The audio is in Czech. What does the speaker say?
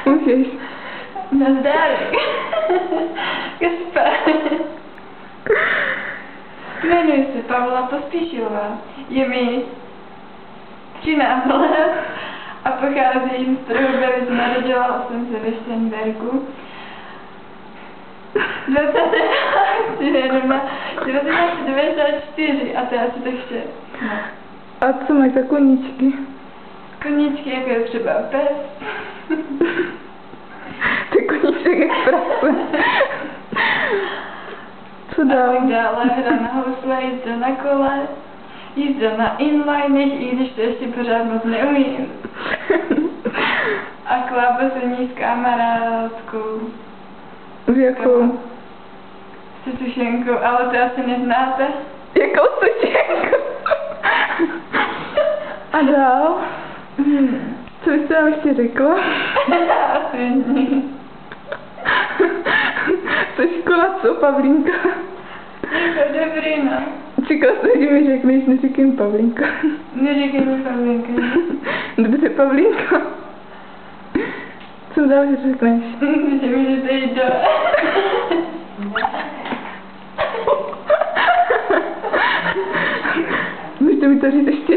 Můžeš. Nazdárek. Gaspar. Jmenuji se Pavla Pospíšilová. Je mi 13 let a pocházím z Trhobelic. Narodila jsem se ve Šternberku 1994 a to je asi tak vše. No. A co máš za koníčky? Koníčky, jako je třeba pes. Ty koníček jak prase. Co dál? A tak dále, hra na housle, jízda na kole, jízda na inlinech, i když to ještě pořád moc neumím. A klábosení s kamarádkou. S jakou? Se sušenkou, ale to asi neznáte. Jakou sušenku? A dál? Co byste nám ještě řekla? Asi nic. Jsi škola co, Pavlínka? Jako dobrý, no. Čekala jsem, že mi řekneš, neříkám Pavlínka. Neříkej mi Pavlínka. Dobře, Pavlínka. Co dál řekneš? Že mi jdete jít do... Můžete mi to říct ještě?